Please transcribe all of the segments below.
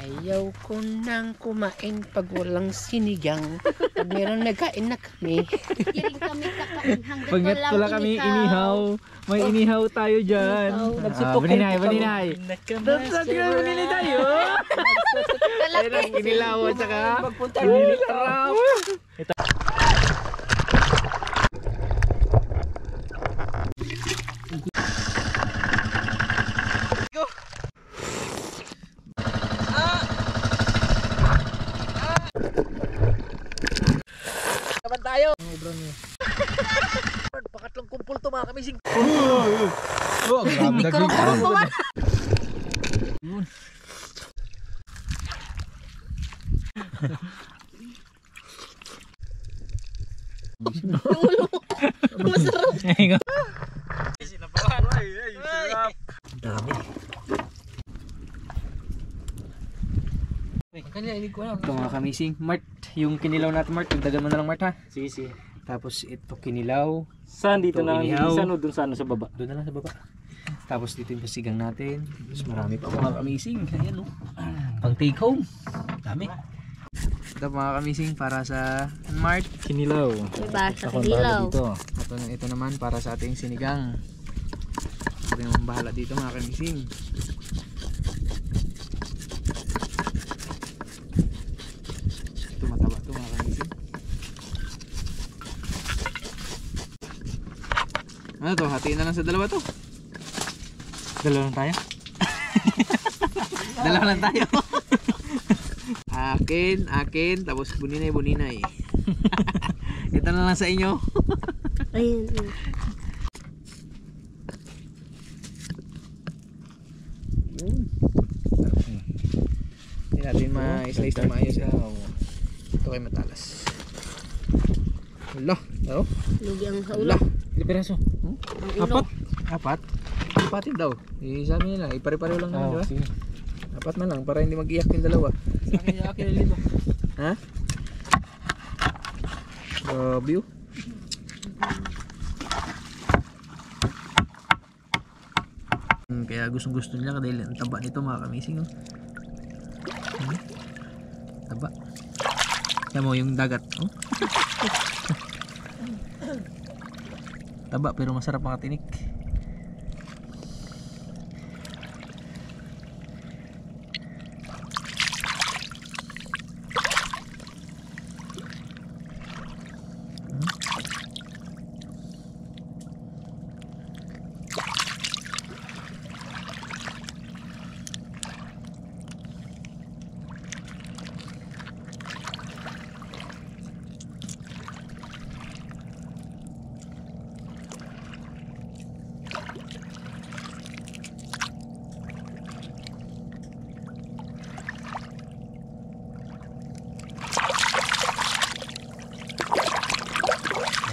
Ayaw ko nang kumain pag walang sinigang. Pag meron nagkain na kami. Kiring kami kakain hanggang Pagkat wala kami inihaw. May inihaw tayo dyan. Baninay, baninay. Dapat baninay tayo. Ayun ang inilaw at saka inilarap. Kapan tayo? Pakatlong kumpul to mga kamising. Mikro-kurong pa man. Masarap. Sinabahan. Sarap. Dami. Ito mga kamising. Mart, yung kinilaw natin Mart, dagdagan mo na lang Mart ha. Sige, sige. Tapos ito kinilaw. Saan dito na inihaw. isa no dun sa ano sa baba? Doon na lang sa baba. Tapos dito yung pasigang natin. Tapos marami pa mga kamising. Ayan o. Pang take home. Dami. Ito mga kamising para sa Mart. Kinilaw. Diba, sa Ako ang bahala kinilaw. dito. Ito naman para sa ating sinigang. Ito yung bahala dito mga kamising. Ito mataba ito mga kamising. Ano to? Hatiin na lang sa dalawa to. Dalawa lang tayo. Dalawa lang tayo. Akin, tapos buninay. Ito na lang sa inyo. Ayun. Hindi natin ma-slice na maayos. Ito kay matalas. Wala. Oh. Lugi ang sa Wala. ulo. Ilang piraso? Ang ulo. Apat? Apatin daw. Sabi nila, ipare-pareho lang naman, di ba? Sige. Apat na lang para hindi mag-iyak yung dalawa. Sa akin lima. Ha? View? Kaya gustong-gusto nila dahil ang taba nito mga kamising. Oh. Taba. Kaya mo yung dagat. Oh. Taba pero masarap makatinik.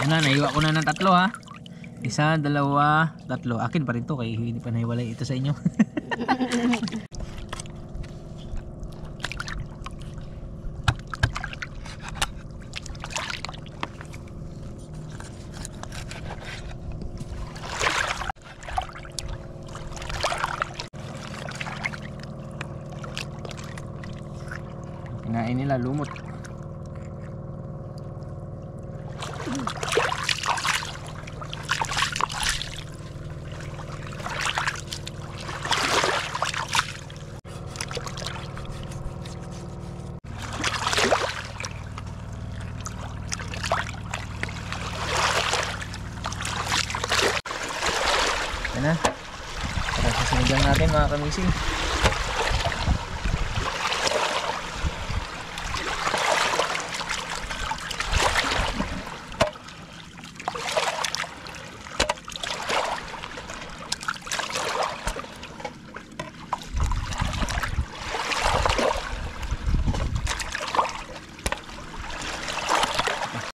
Ayan na, naiwa ko na ng tatlo ha. Isa, dalawa, tatlo. Akin pa rin to kaya hindi pa nahiwalay ito sa inyo. Kinain nila lumot. Yan na. Para sa sinigang natin mga kamising.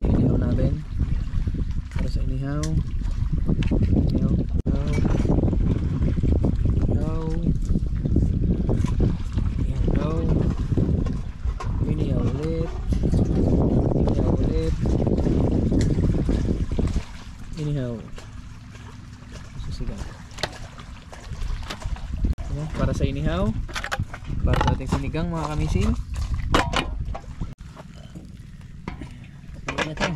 Inihaw natin. Para sa inihaw. Inihaw. Inihaw ulit. Inihaw. Susigaw. Para sa inihaw. Para sa natin sinigang mga kamising. Tingnan natin.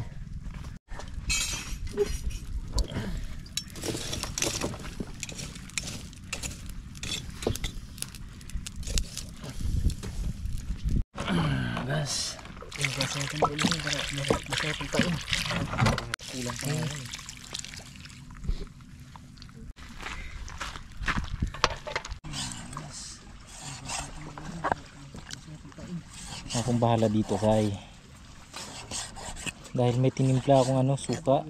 Gas. Gas natin ulit para masarap ang kain. Kulang pa yan. Akong bahala dito, Sai. Dahil may tinimpla akong suka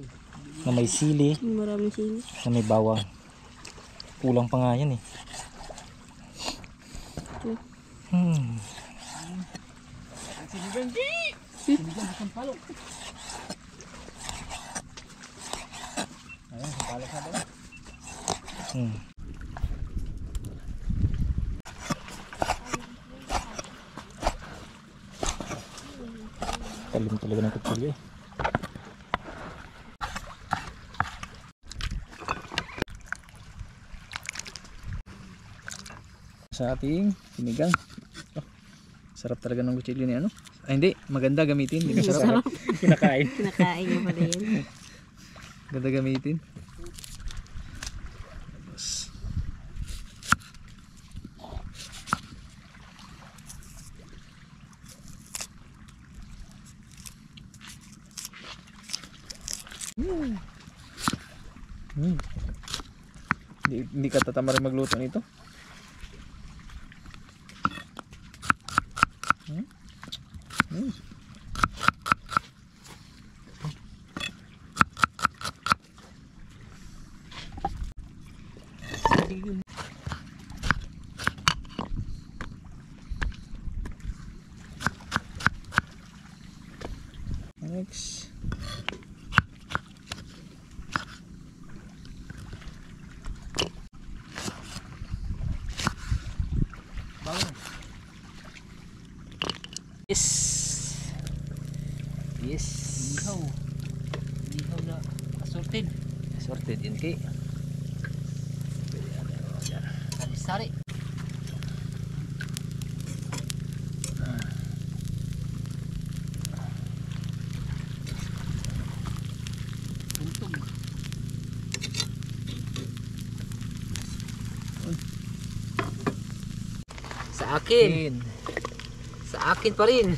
na may sili, Maraming sili. na may bawang. Kulang pa nga yan eh. Talim talaga ng kutsilyo eh. Sa ating sinigang. Oh, sarap talaga ng kutsilyo ni ano. Ay hindi, maganda gamitin. Hindi masarap. Kinakain. Kinakain niya pala yan. Ganda gamitin. Tapos, Hindi ka tatama rin magluto nito. Next. Yes. Yes. Ihaw. Ihaw na assorted. Sorted yun kay. Sari-sari. Buntog. Sa akin. Sa akin pa rin.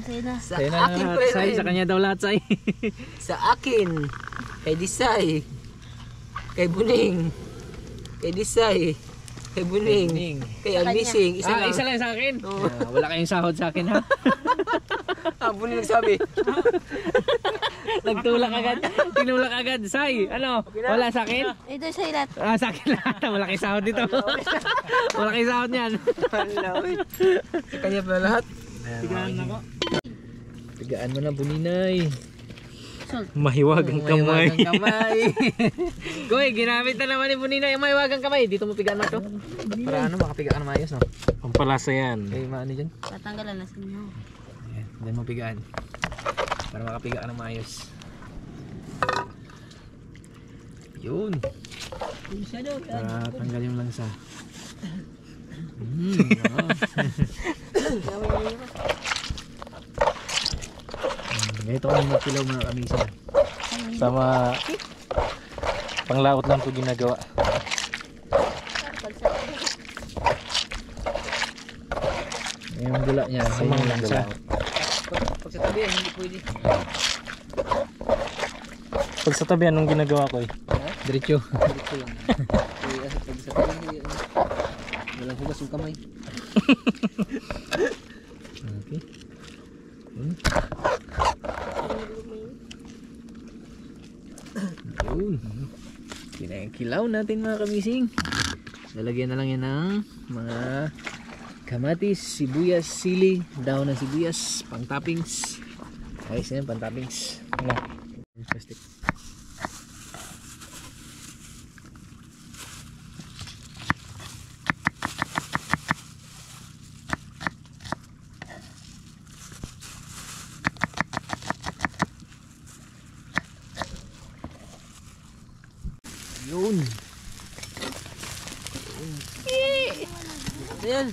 Sa'yo na. Sa Sa'yo na akin lahat, pa Sai. rin. Sa kanya daw lahat, Sai. Sa akin. Kay Disay. Kay Buning. Kay Disay. Kay Buning. Kay Almising. Isa lang. Isa lang sa akin. Oo. Wala kayong sahod sa akin ha. Buning nagsabi. Nagtulak agad. Tinulak agad. Sai, ano? Wala sa akin? Ito sa'yo lahat. Sa akin lahat. Wala kayong sahod dito. Wala kayong sahod niyan. Sa kanya pa lahat. Tigaan ako. Tigaan mo na, Buninay. Salt. Mahiwagang kamay. Mahiwagang kamay. Goy, ginamit na naman ni Buninay ang mahiwagang kamay. Dito mo pigaan na to. Para ano, makapigaan na maayos, no? Pampalasa yan. Kay maano dyan? Tatanggalan na sinyo. Ayan, diyan mo pigaan. Para makapigaan ng maayos. Yun. Para tanggal yung langsa. Ganito kami magpilaw mga kamisa. Sama panglaot lang ko ginagawa. Yung gula niya. Sa Yung mga langsa. langsa. Pag sa tabi, hindi pwede. Pag sa tabi, anong ginagawa ko eh? Diretso. Dito lang. Kaya pag sa tabi, hindi, ano, walang hugas yung kamay. Okay. Yun. Kinakilaw natin mga kamising. Lalagyan na lang yan ng mga kamatis, sibuyas, sili, daon ng sibuyas, pang toppings. Ayos na yan, pang toppings. Ano? Plastic. Yun. Ayan.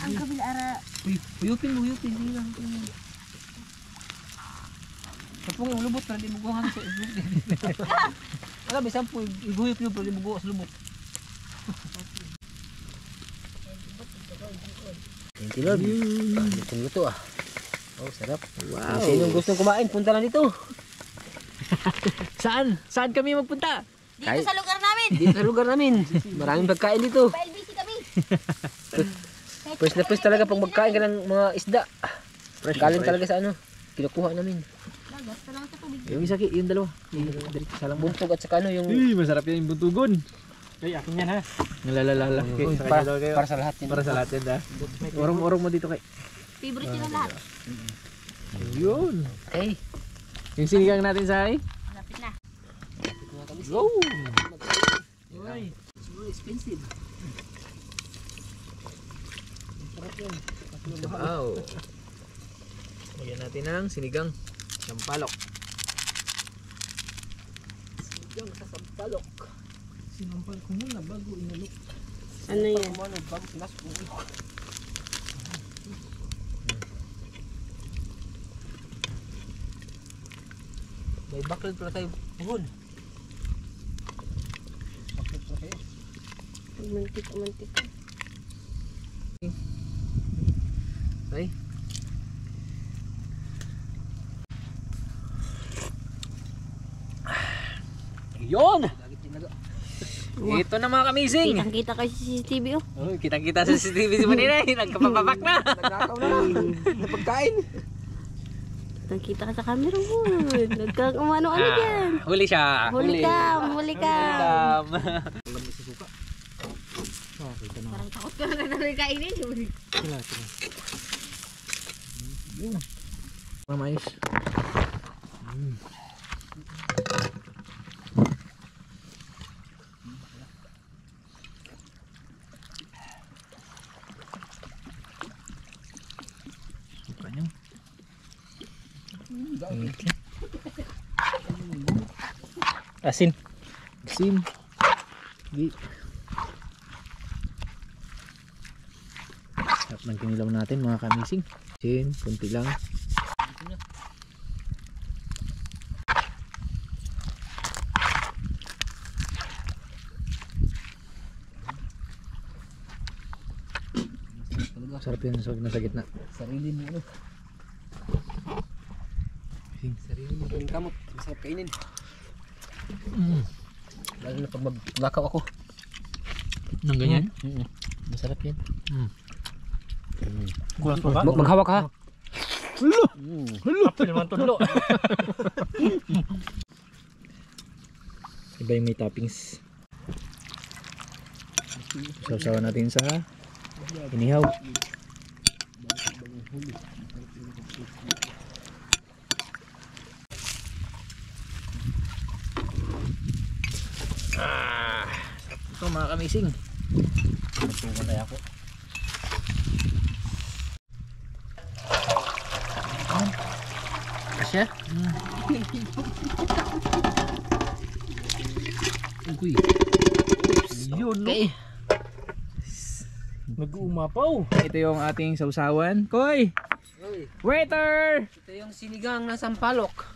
Ang kabila ara. Uyupin mo, uyupin. Hindi lang. Kapag yung lubot, para di mo guhang sa lubot. Wala, may sampo. Iguyop nyo, para di mo guhang sa lubot. Thank you, Lord. Luto ah. Oh, sarap. Wow. Kung sino gustong kumain, punta lang dito. Saan? Saan kami magpunta? Dito sa lugar namin. Dito sa lugar namin. Maraming pagkain dito. Pa-LBC kami. Fresh na fresh talaga pag magkain ka ng mga isda. Galing talaga sa ano. Kinukuha namin. Lagas na lang sa tubig. Yung isa, yung dalawa. Diretso sa lang. Buntog at saka ano yung... Masarap yan yung buntugon. Ay, akin yan ha. Nalalala. Uy, para sa lahat yun. Para sa lahat yan ha. Orong mo dito kay. Favorite nila lahat. Yun. Okay. Yung sinigang natin sa ay. Malapit na. Go! Uy, it's more expensive. Wow. Lagyan natin ng sinigang. Sampalok. Sinigang sa sampalok. Sinampal ko muna bago inalok. Ano yan? Bago pinasok mo ilok. May baklad pala tayo buhon. Baklad pala tayo. Mantik. Ay. Yun! Ito na mga kamising. Kitang-kita kayo sa CCTV oh. Oh, kitang-kita sa CCTV si Maninay. Nagkapapabak na. Nagnakaw na lang. Napagkain. Kitang-kita ka sa camera mo. Nagkakamano-ano dyan. Huli siya. Huli kam. Tam. Parang takot ka na nagkainin. Mamayos. Suka nyo. Asin. Asin. Di. Sarap ng kinilaw natin mga kamising. Asin, kunti lang. Sarap yan nasa gitna. Sarili mo ano. Sarili mo yung kamot. Masarap kainin. Lalo na pag maglakaw ako. Nang ganyan? Masarap yan. Kulang pa ba? Maghawak ha. Apil naman tulo. Iba yung may toppings. Sausawan natin sa inihaw. Ito mga kamising. Magpungan tayo ako. Asya? Uy. Yun, no? Okay. Nag-uumapaw. Ito yung ating sausawan. Koy! Waiter! Ito yung sinigang na sampalok.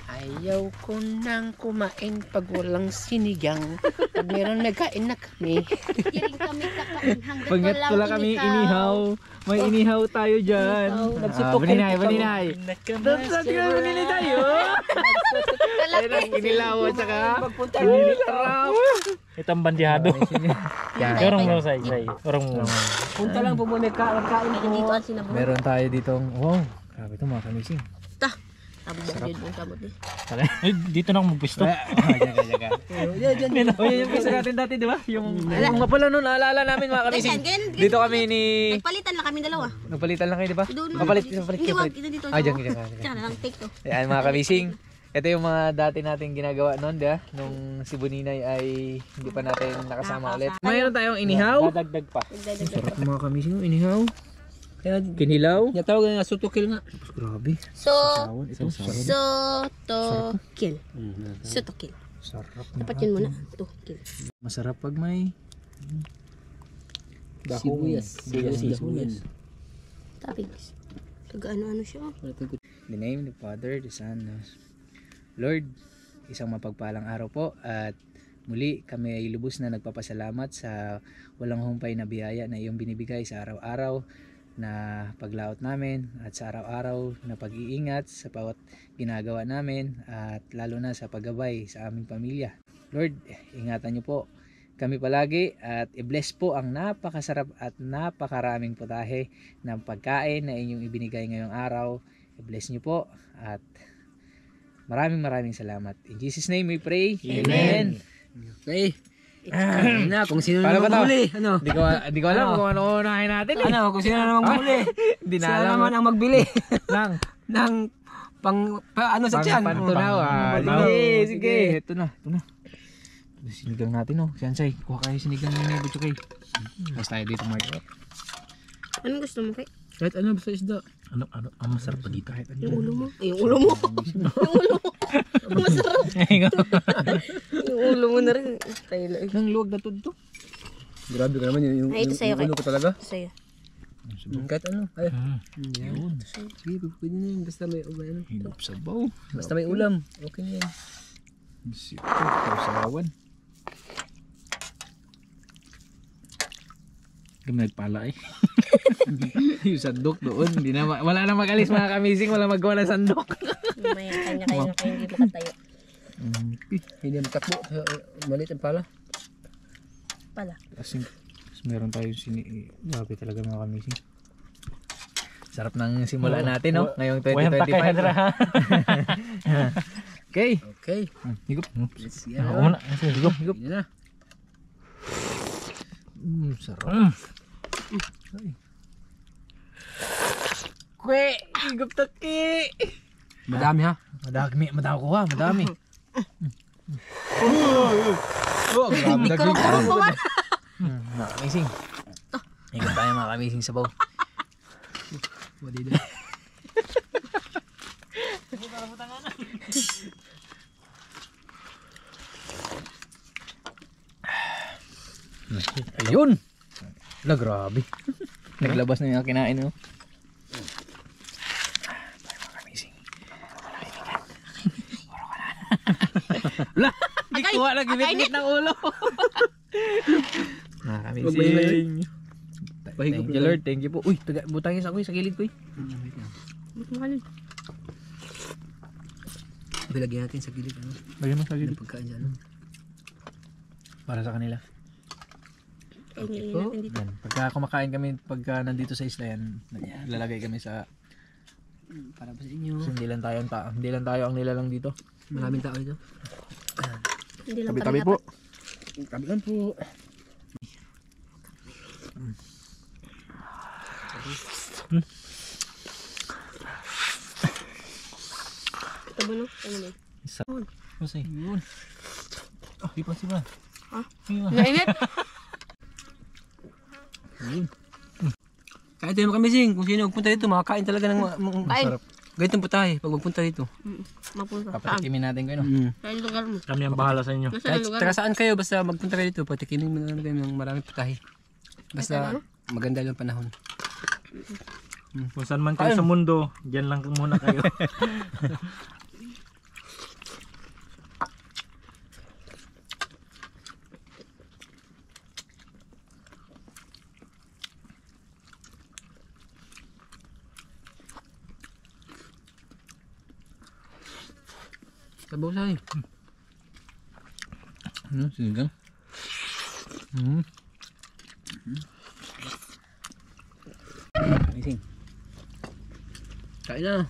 Ayaw ko nang kumain pag walang sinigang. Pag meron nagkain na kami. Kiring kami kakain hanggang Pagkat wala kami inihaw. May inihaw tayo dyan. Baninay. Dapat ka baninay tayo. Ayun ang inilaw at saka inilarap. Itong bandihado. Orong mo say. Orong mo. Punta lang po muna magkain Dito ko. ang sinabaw. Meron tayo ditong, wow, grabe ito mga kamising. Tabo ba yun ang kamot eh. Ay, dito na ako magpisto. Jaga. O yun yung pisa natin dati, di ba? Yung nga pala nun, naalala namin mga kamising. Ganyan. Dito kami ni... Nagpalitan lang kami dalawa. Nagpalitan lang kayo, di ba? Doon. Kapalit. Iwag ito dito. Diyan. Tsaka na lang take to. Ayan mga kamising. Ito yung mga dati nating ginagawa noon, di ba? Nung si Buninay ay hindi pa natin nakasama ulit. Mayroon tayong inihaw. Dadagdag pa. Sarap mga kamising, inihaw. Kinilaw. Yung tawag na sutukil nga. Grabe. Sotokil. Sarap. Dapat yun muna. Tukil. Masarap pag may Sibuyas. Sibuyas. Toppings. Taga-ano-ano siya. In the name of the Father, the Son, Lord, isang mapagpalang araw po at muli kami ay lubos na nagpapasalamat sa walang humpay na biyaya na iyong binibigay sa araw-araw na paglaot namin at sa araw-araw na pag-iingat sa bawat ginagawa namin at lalo na sa paggabay sa aming pamilya. Lord, ingatan niyo po kami palagi at i-bless po ang napakasarap at napakaraming putahe ng pagkain na inyong ibinigay ngayong araw. I-bless niyo po at maraming salamat. In Jesus' name we pray. Amen. Okay. Na, kung sino Paano na ba to? maghuli. Ano? Di ko alam kung ano unahin natin eh. Ano, kung sino na maghuli. Di na Sila alam. naman ang magbili Lang. ng ano sa tiyan. Pantunaw. Sige, sige. Ito na. Sinigang natin oh. Sansay, kuha kayo sinigang ni Butchokay. Mas tayo dito, Mark. Anong gusto mo, kay? Kahit ano, basta isda. Ano, ang masarap pa dito. Kahit ano. Yung ulo mo. Ay, yung ulo mo. Yung ulo mo. Masarap. Yung ulo mo na rin. Tayo lang. Nang luwag na to. Grabe ka naman yung Ay, ito sa'yo, kay. ulo ko talaga. Sa'yo. Kahit ano. Ay, Yun. sige, pwede na yun. Basta may ulam. Hinap sabaw. Basta may ulam. Okay na yan. Sito, kausawan. Kami nagpala eh. Yung sandok doon. Wala na mag-alis mga kamising. Wala magawa ng sandok. Mamaya, kanya kayo hindi makatayo. Hindi matakbo. Maliit ang pala. Pala. Kasi meron tayo grabe talaga mga kamising. Sarap ng simula natin no. Ngayong 2025. Okay. Okay. Higop. Let's get Ako muna. Higop. Yun na. Sarap. Kwe! Higop taki! Madami ha. Madami ko ha. Madami. Oh, grabe na Karong mo ba? Mga kamising. Higop tayo mga kamising sabaw. Wadi na. Ayun! La, grabe. Naglabas na yung kinain, no? Tayo mga kamising. Wala! Di kuha na ginit ng ulo. Mga kamising. Thank you, Lord. Thank you po. Uy, butangin sa ako sa gilid ko eh. Bilagyan natin sa gilid. Ano? Lagyan mo sa gilid. Pagkain dyan. Para sa kanila. Tingin natin dito. Yan. Pagka kumakain kami, pagka nandito sa isla yan, lalagay kami sa... Para ba sa inyo? Kasi hindi lang tayo ang nilalang dito. Maraming tao dito. Hindi lang Tabi-tabi kami po. Tabihan po. Ito ba no? Ano ba? Kasi yun. Ah, di pa siya. Ha? Yun. Ayun. Kahit tayo makamising, kung sino magpunta dito, makakain talaga ng Kain. ganitong putahe pag magpunta dito. Mapunta. Papatikimin natin ko yun. Sa lugar mo. Kami ang bahala sa inyo. Nasa Kahit lugar taga mo. saan kayo, basta magpunta kayo dito, patikimin mo na kayo ng maraming putahe. Basta maganda yung panahon. Kung saan man kayo sa mundo, dyan lang muna kayo. Sabaw sa'yo. Sinigang. Amazing. Kain na.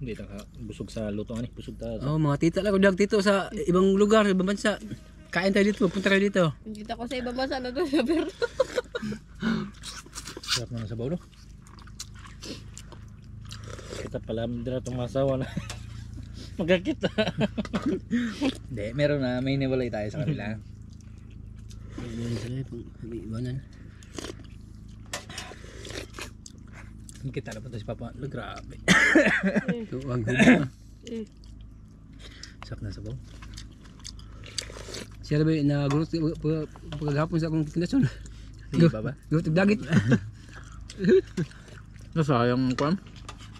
Hindi ka busog sa luto ani, busog ta. Oh, mga tita lang. Kung tito sa ibang lugar, ibang bansa. Kain tayo dito, punta kayo dito. Dito ako sa ibang bansa na doon sa Peru. Sarap na sa bawlo. Kita pala dira tong masawa na. Magkakita. Hindi, meron na. May niwalay tayo sa kanila. May iwanan. Kita na punta si Papa. Grabe. Ito, wag hubog. Sarap na sabaw. Siya ba na gulot pagkagapon sa akong kinasyon. Sige pa ba? Gulot dagit. Nasayang kwan.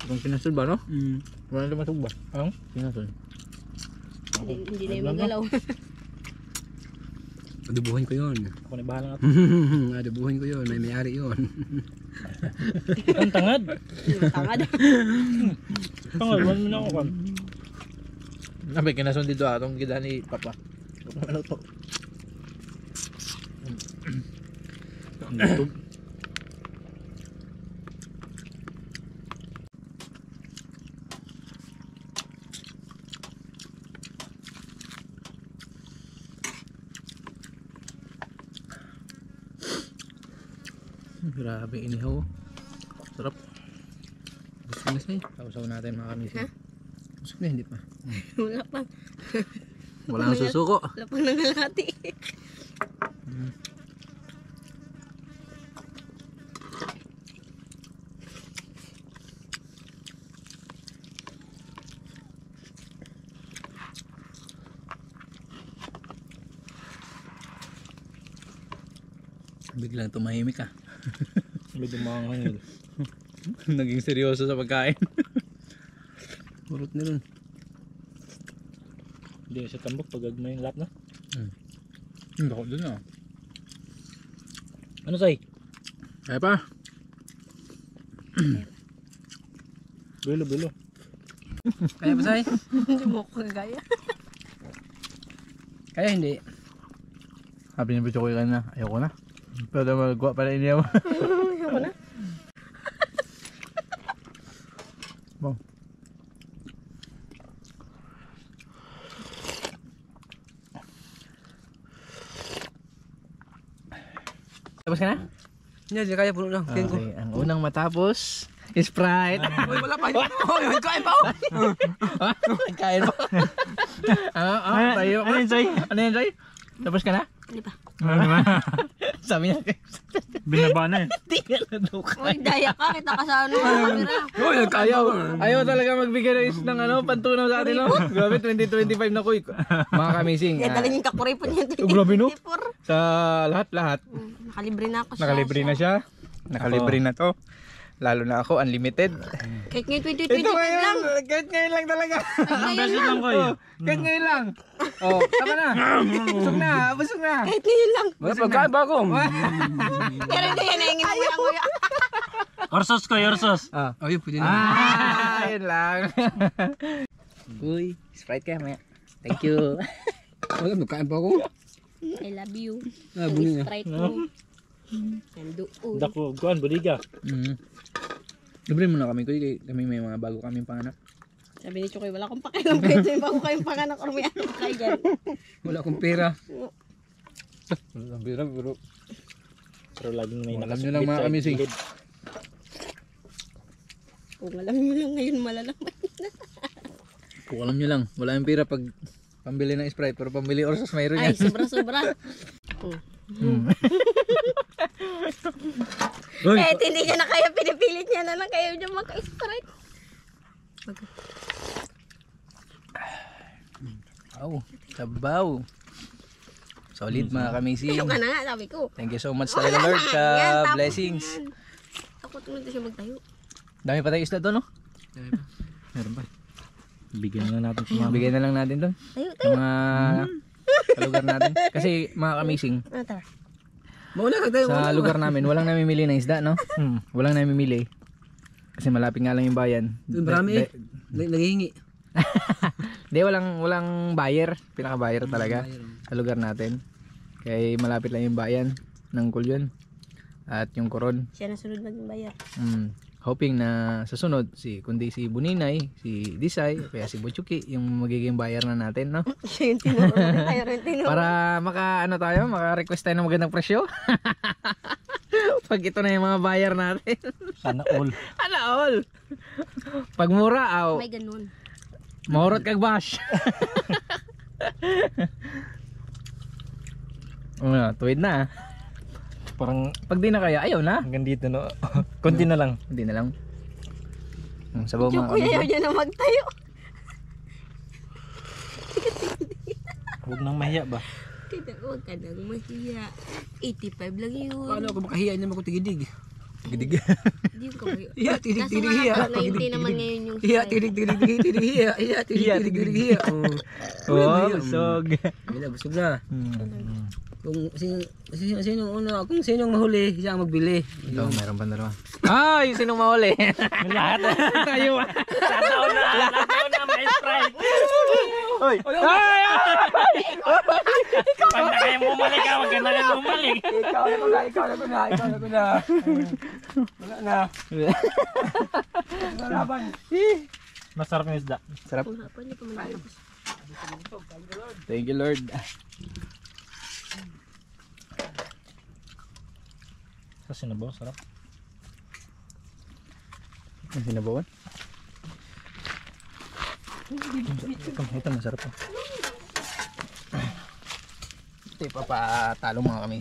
Kung kinasol ba no? Wala naman ba? Ang kinasol. Hindi na yung magalaw. Adubuhin ko yun. Ako na bahala nga. Adubuhin ko yun. May may-ari yun. Ang tangad. Tangad. Tangad, wala mo na ako kwan. Nabi, kinasol dito atong gida ni Papa. Ano to? YouTube. Grabe inihaw. Sarap. Gusto na sa'yo. Sausaw natin mga kamisin. Gusto na hindi pa. Wala pa. Wala nang susuko. Wala pang nangalati. Biglang tumahimik ka. Medyo makangangil. Naging seryoso sa pagkain. Urot na rin. Hindi sa tambok pag agmay yung lap na. Hindi ako dun ah. Ano say? Kaya pa? Bilo. Kaya ba sa'yo? Hindi mo ko kagaya. Kaya hindi. Sabi niya bityo ko yun na. Ayoko na. Pero magwa pala iniyaw. Ayoko na. Bong. Tapos ka na? Hindi, kaya puno lang. Tingin ko. Okay, ang unang matapos, Sprite. Uy, wala pa. Oh, yun, kain pa. Kain mo. Tayo. Ano yun, Soy? Ano yun, Soy? Tapos ka na? Hindi pa. Sabi niya, Binaba na eh. tingnan na daw ka. Uy, daya ka. Kita ka sa ano. Camera. Oh, yun, kaya. Ayaw talaga magbigay ng ano, pantunaw sa atin, no? Grabe, 2025 na ko. Mga kamising. Kaya daling yung kakuripon niya. Grabe, no? 24. Sa lahat. Nakalibre na ako siya. Nakalibre na siya. Nakalibre na to. Lalo na ako, unlimited. Kahit ngayon Ito 2025 ngayon, lang. kahit ngayon lang talaga. Ngayon lang. Oh, kahit ngayon lang. Oh, tama na. Busog na. Kahit ngayon lang. Wala pagkain ba ako? Pero hindi yan. Nahingin mo yan, kuya. Orsos ko, orsos. Ah. Oh, yun, pwede na. Yun lang. Uy, Sprite ka maya. Thank you. Wala, magkain pa ako. I love you. Buni na. Sprite ko. Nandoon. Dako, kuan, bodiga. Libre mo na kami, kuy. Kami may mga bago kaming panganak. Sabi ni Chukoy, wala akong pakialam kahit sa'yo bago kayong panganak or may anak kayo dyan. Wala akong pera. Ang bira, bro. Pero laging may Alam nyo lang mga kamising. Kung alam nyo lang ngayon malalaman. Kung alam nyo lang, wala yung pira pag pambili ng Sprite, pero pambili Orsos mayroon Ay, yan. sobra-sobra. Kahit hindi niya na kaya pinipilit niya na lang kayo niya maka-Sprite. Wow, sabaw. Solid mga kamising. Tayo ka na nga, sabi ko. Thank you so much talaga Lord sa blessings. Takot mo siya magtayo. Dami pa tayo isda to, no? Meron pa. Bigyan na natin sa mga. Bigyan na lang natin to. Tayo, Sa mga kalugar natin. Kasi mga kamising, Ano tara? Mauna ka tayo. sa lugar namin, walang namimili ng isda, no? Walang namimili. Kasi malapit nga lang yung bayan. Marami eh. Naghihingi. Hindi, walang buyer. Pinaka-buyer talaga sa lugar natin. Kaya malapit lang yung bayan ng Kulyon at yung Coron. Siya na sunod mag-bayar. Hoping na sa sunod, kundi si Buninay, si Disay, kaya si Butchuki, yung magiging buyer na natin, no? Siya yung tinuro. Tayo rin tinuro. Para maka-request tayo ng magandang presyo. Pag ito na yung mga buyer natin. Sana all. Sana all. Pag mura, May ganun. mahurot kag bash. Tuwid na. Parang Pag di na kaya, ayaw na. hanggang dito no. Konti na lang. Hindi na lang. Sabaw Yung mga kuya kamising. ayaw niya na magtayo. Huwag nang mahiya ba? Huwag ka nang mahiya. 85 lang yun. Paano ako makahiya naman ako tigidig? Gidig. Hindi ko kayo. Hiya, Kaso tigidig, nga, hiya. 90 naman ngayon yung Hiya, style. tigidig, hiya. Hiya, tigidig, hiya. Oh, busog. Wala, busog na. Kung sino una, kung sinong mahuli, siya ang magbili. Ito, meron pa dalawa. Ah, yung sinong mahuli. Lahat. Tayo. Tataon na, may Sprite. Hoy. Ay! Pag na kayo bumalik ka, wag ka na kayo bumalik. Ikaw na kuna. Wala na. Lalaban. Masarap yung isda. Sarap. Hapon niyo pa malapos. Thank you, Lord. Sa sinabaw, sarap. Ang sinabawan? Ito, masarap po. Ito yung papatalo mga kami.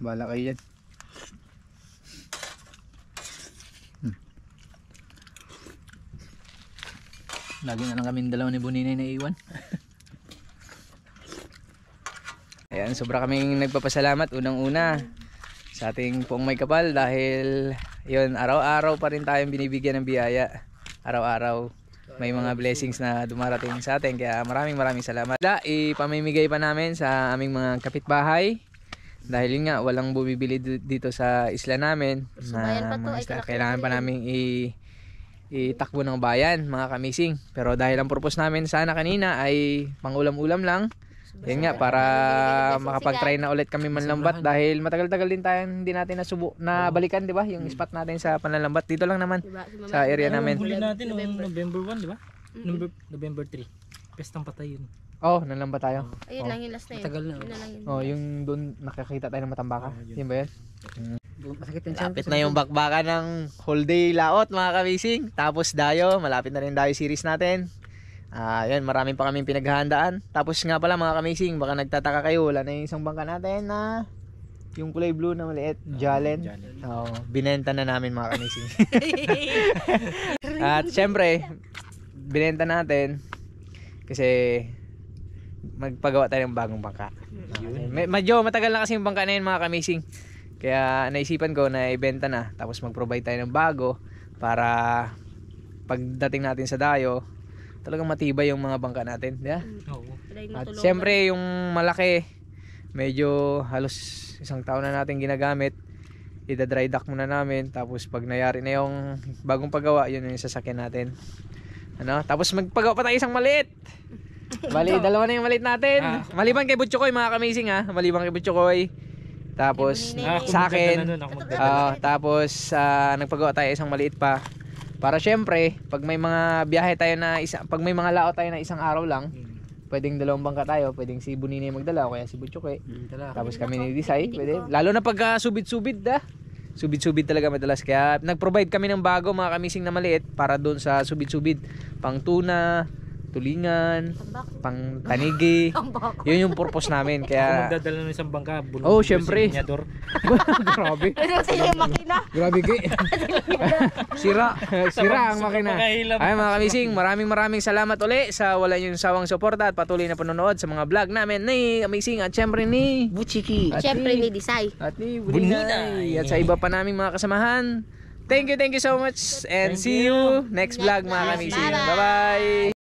Bahala kayo yan. Lagi na lang kami dalawa ni Buninay na iwan. Ayan, sobra kaming nagpapasalamat unang-una sa ating Poong May Kapal dahil yun, araw-araw pa rin tayong binibigyan ng biyaya. Araw-araw may mga blessings na dumarating sa atin, kaya maraming salamat. Ipamimigay pa namin sa aming mga kapitbahay dahil yun nga, walang bumibili dito sa isla namin na mga isla. Kailangan pa namin itakbo ng bayan, mga kamising. Pero dahil ang purpose namin sana kanina ay pangulam-ulam lang, yan nga, para makapag-try na ulit kami manlambat dahil matagal-tagal din tayong hindi natin na balikan, di ba? Yung spot natin sa panlambat. Dito lang naman sa area namin. Huli natin noong November 1, di ba? November 3. Pestang patay yun. Oh, nanlamba tayo. Ayun lang yung last na yun. Matagal na. Yun na lang yun. Oh, yung doon nakakita tayo ng matambaka. Yun ba yan? Masakit yung tiyan. Malapit na yung bakbaka ng whole day laot, mga kamising. Tapos dayo, malapit na rin dayo series natin. Yan, marami pa kaming pinaghahandaan. Tapos nga pala mga kamising, baka nagtataka kayo, wala na yung isang bangka natin na yung kulay blue na maliit, Jalen. Binenta na namin mga kamising. At syempre, binenta natin kasi magpagawa tayo ng bagong bangka. Medyo matagal na kasi yung bangka na yun mga kamising. Kaya naisipan ko na ibenta na, tapos mag-provide tayo ng bago para pagdating natin sa dayo, talagang matibay yung mga bangka natin, di ba? At siyempre yung malaki, medyo halos isang taon na natin ginagamit, ida-dry dock muna namin, tapos pag nayari na yung bagong paggawa, yun yung sasakyan natin. Tapos magpagawa pa tayo isang maliit. Bali, dalawa na yung maliit natin. Maliban kay Butchokoy mga kamising maliban kay Butchokoy. Tapos sa akin, tapos nagpagawa tayo isang maliit pa. Para syempre, pag may mga biyahe tayo na pag may mga lao tayo na isang araw lang, pwedeng dalawang bangka tayo, pwedeng si Buninay magdala o kaya si Butchokoy. Tapos kami ni Disay, pwede. Lalo na pag subid-subid subid-subid talaga madalas. Kaya nag-provide kami ng bago mga kamising na maliit para doon sa subid-subid. Pang tuna, tulingan, pang tanigi. Yun yung purpose namin. Kaya magdadala ng isang bangka, oh, syempre. Grabe. Grabe kay. Sira ang makina. Ay mga kamising, maraming salamat uli sa wala yung sawang suporta at patuloy na panonood sa mga vlog namin ni Amazing at syempre ni Butchiki. At syempre ni Disay. At ni Buninay. At sa iba pa naming mga kasamahan. Thank you so much and see you next vlog mga kamising. Bye bye.